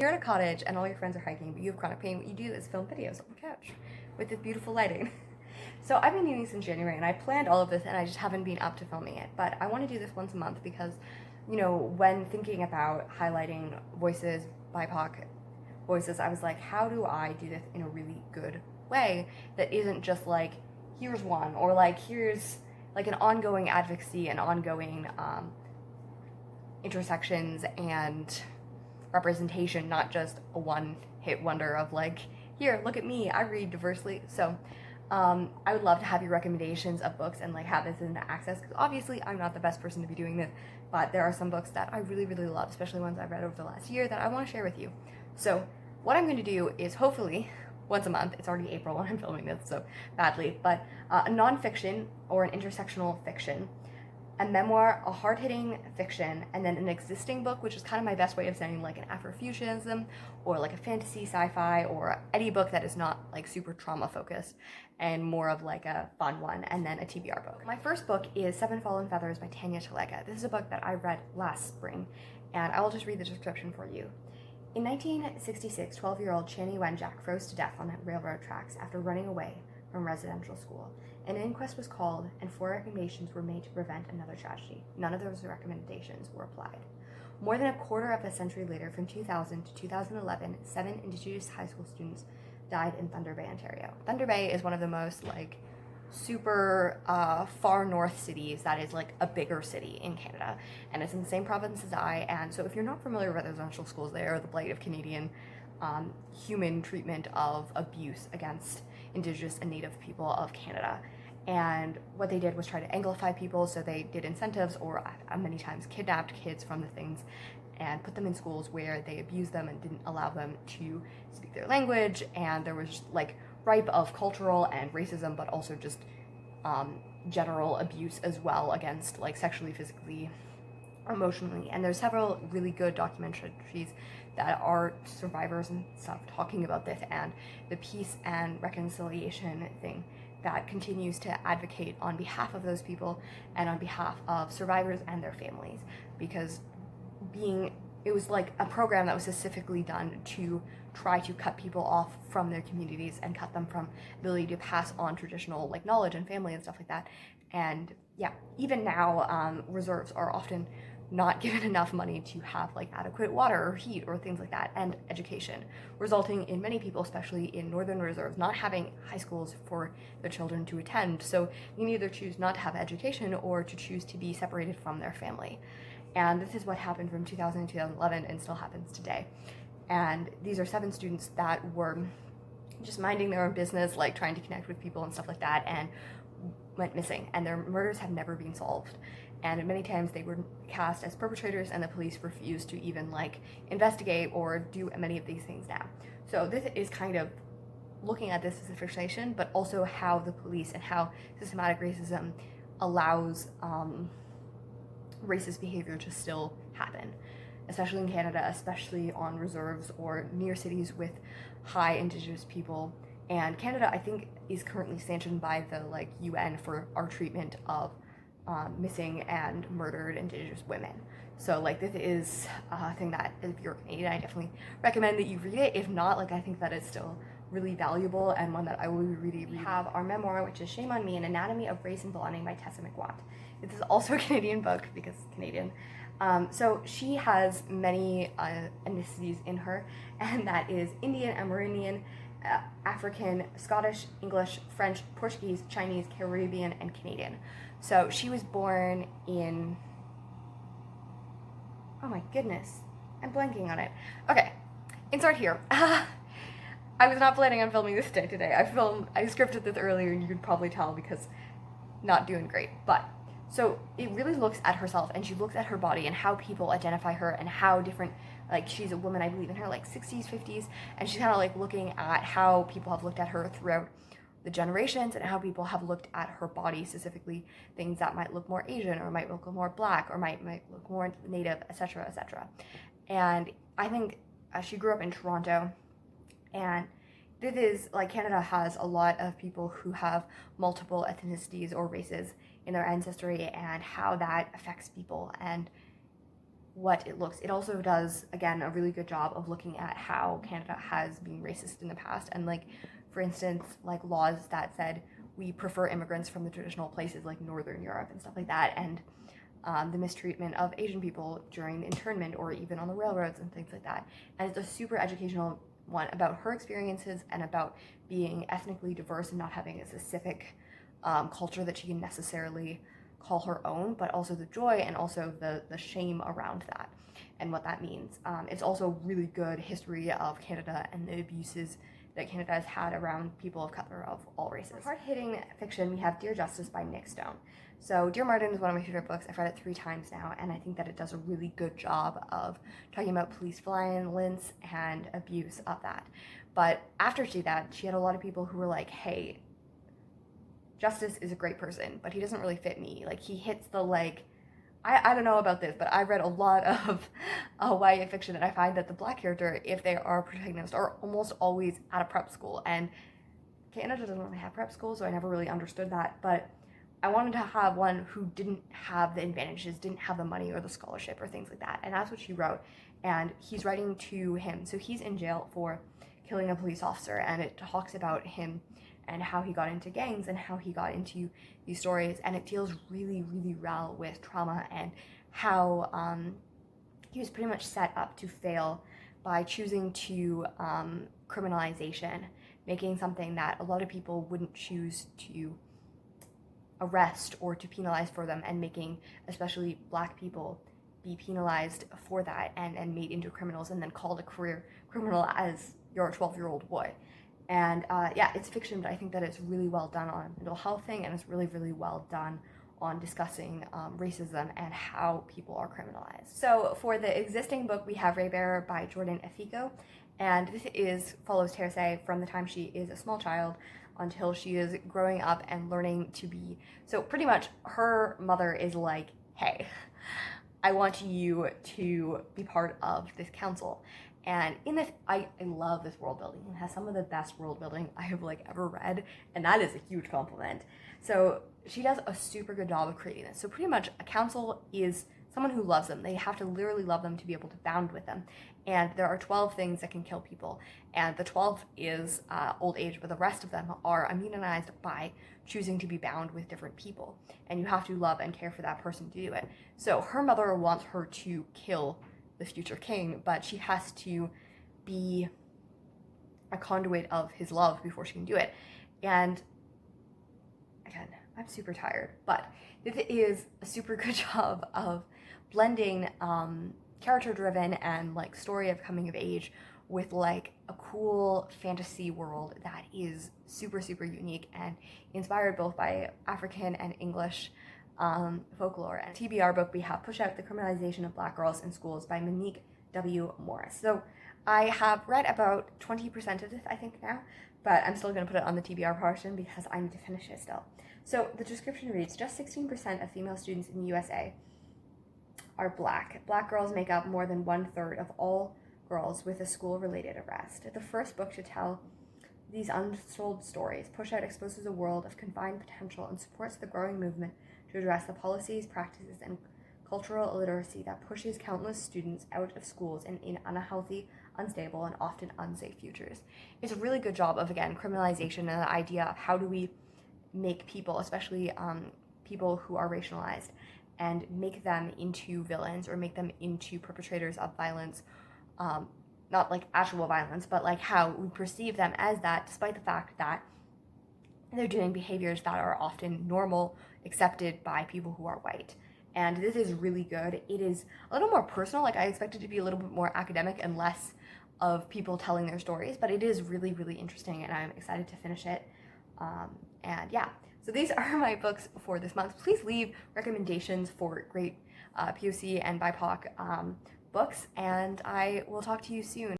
You're at a cottage and all your friends are hiking, but you have chronic pain. What you do is film videos on the couch with this beautiful lighting. So I've been doing this in January, and I planned all of this, and I just haven't been up to filming it. But I want to do this once a month because, you know, when thinking about highlighting voices, BIPOC voices, I was like, how do I do this in a really good way that isn't just like, here's one, or like, here's like an ongoing advocacy and ongoing intersections and representation, not just a one-hit wonder of like, here, look at me, I read diversely. So I would love to have your recommendations of books and like have this in access, because obviously I'm not the best person to be doing this, but there are some books that I really, really love, especially ones I've read over the last year, that I want to share with you. So what I'm going to do is hopefully once a month, it's already April when I'm filming this, so badly, but a nonfiction or an intersectional fiction, a memoir, a hard-hitting fiction, and then an existing book, which is kind of my best way of saying like an afrofuturism or like a fantasy sci-fi or any book that is not like super trauma focused and more of like a fun one, and then a TBR book. My first book is Seven Fallen Feathers by Tanya Chalega. This is a book that I read last spring, and I will just read the description for you. In 1966, 12-year-old Channy Wenjack froze to death on railroad tracks after running away from residential school. An inquest was called, and 4 recommendations were made to prevent another tragedy. None of those recommendations were applied. More than a quarter of a century later, from 2000 to 2011, 7 Indigenous high school students died in Thunder Bay, Ontario. Thunder Bay is one of the most like super far north cities that is like a bigger city in Canada, and it's in the same province as I. And so if you're not familiar with residential schools, they are the blight of Canadian human treatment of abuse against Indigenous and Native people of Canada. And what they did was try to anglify people, so they did incentives or many times kidnapped kids from the things and put them in schools where they abused them and didn't allow them to speak their language. And there was like ripe of cultural and racism, but also just general abuse as well against like sexually, physically, emotionally. And there's several really good documentaries that are survivors and stuff talking about this and the peace and reconciliation thing that continues to advocate on behalf of those people and on behalf of survivors and their families, because it was like a program that was specifically done to try to cut people off from their communities and cut them from ability to pass on traditional like knowledge and family and stuff like that. And yeah, even now reserves are often not given enough money to have like adequate water or heat or things like that, and education, resulting in many people, especially in northern reserves, not having high schools for their children to attend. So you can either choose not to have education or to choose to be separated from their family. And this is what happened from 2000 to 2011 and still happens today. And these are 7 students that were just minding their own business, like trying to connect with people and stuff like that, and went missing, and their murders have never been solved. And many times they were cast as perpetrators, and the police refused to even like investigate or do many of these things now. So this is kind of looking at this as a fixation, but also how the police and how systematic racism allows racist behavior to still happen, especially in Canada, especially on reserves or near cities with high Indigenous people. And Canada, I think, is currently sanctioned by the like UN for our treatment of missing and murdered Indigenous women. So like this is a thing that if you're Canadian, I definitely recommend that you read it. If not, like I think that it's still really valuable and one that I will really read. We have our memoir, which is Shame on Me, An Anatomy of Race and Belonging by Tessa McWatt. This is also a Canadian book because Canadian. So she has many ethnicities in her, and that is Indian, Amerindian, African, Scottish, English, French, Portuguese, Chinese, Caribbean, and Canadian. So she was born in, oh my goodness, I'm blanking on it. Okay, insert here. I was not planning on filming this day today. I scripted this earlier, and you could probably tell because not doing great. But so it really looks at herself, and she looks at her body and how people identify her and how different, like she's a woman, I believe, in her like 60s, 50s, and she's kind of like looking at how people have looked at her throughout the generations and how people have looked at her body, specifically things that might look more Asian or might look more black or might look more native, etc., etc. And I think she grew up in Toronto, and this is like Canada has a lot of people who have multiple ethnicities or races in their ancestry, and how that affects people. And what it looks. It also does, again, a really good job of looking at how Canada has been racist in the past, and like, for instance, like laws that said we prefer immigrants from the traditional places like Northern Europe and stuff like that, and the mistreatment of Asian people during the internment or even on the railroads and things like that. And it's a super educational one about her experiences and about being ethnically diverse and not having a specific culture that she can necessarily call her own, but also the joy and also the shame around that and what that means. It's also really good history of Canada and the abuses that Canada has had around people of color of all races. For hard-hitting fiction, we have Dear Justice by Nick Stone. So Dear Martin is one of my favorite books. I've read it 3 times now, and I think that it does a really good job of talking about police violence and abuse of that. But after she did that, she had a lot of people who were like, hey, Justice is a great person, but he doesn't really fit me. Like, he hits the, like, I don't know about this, but I read a lot of YA fiction, and I find that the black character, if they are protagonists, are almost always at a prep school. And Canada doesn't really have prep school, so I never really understood that. But I wanted to have one who didn't have the advantages, didn't have the money or the scholarship or things like that. And that's what she wrote. And he's writing to him. So he's in jail for killing a police officer, and it talks about him and how he got into gangs and how he got into these stories, and it deals really, really well with trauma and how he was pretty much set up to fail by choosing to criminalization, making something that a lot of people wouldn't choose to arrest or to penalize for them, and making especially black people be penalized for that and made into criminals and then called a career criminal as your 12-year-old boy. And yeah, it's fiction, but I think that it's really well done on mental health thing, and it's really, really well done on discussing racism and how people are criminalized. So for the existing book, we have Raybearer by Jordan Efiko, and this follows Terese from the time she is a small child until she is growing up and learning to be, so pretty much her mother is like, hey, I want you to be part of this council. And in this, I love this world building. It has some of the best world building I have like ever read, and that is a huge compliment. So she does a super good job of creating this. So pretty much a council is someone who loves them. They have to literally love them to be able to bond with them. And there are 12 things that can kill people. And the 12th is old age, but the rest of them are immunized by choosing to be bound with different people. And you have to love and care for that person to do it. So her mother wants her to kill the future king, but she has to be a conduit of his love before she can do it. And again, I'm super tired, but this is a super good job of blending character driven and like story of coming of age with like a cool fantasy world that is super, super unique and inspired both by African and English folklore. And TBR book, we have Push Out: The Criminalization of Black Girls in Schools by Monique W. Morris. So I have read about 20% of this, I think, now, but I'm still going to put it on the TBR portion because I need to finish it still. So the description reads, just 16% of female students in the USA are black. Black girls make up more than 1/3 of all girls with a school-related arrest. The first book to tell these untold stories. Push Out exposes a world of confined potential and supports the growing movement to address the policies, practices, and cultural illiteracy that pushes countless students out of schools and in unhealthy, unstable, and often unsafe futures. It's a really good job of, again, criminalization and the idea of how do we make people, especially people who are racialized, and make them into villains or make them into perpetrators of violence, not like actual violence, but like how we perceive them as that, despite the fact that they're doing behaviors that are often normal, accepted by people who are white. And this is really good. It is a little more personal. Like, I expected it to be a little bit more academic and less of people telling their stories, but it is really, really interesting, and I'm excited to finish it. And yeah, so these are my books for this month. Please leave recommendations for great POC and BIPOC books, and I will talk to you soon.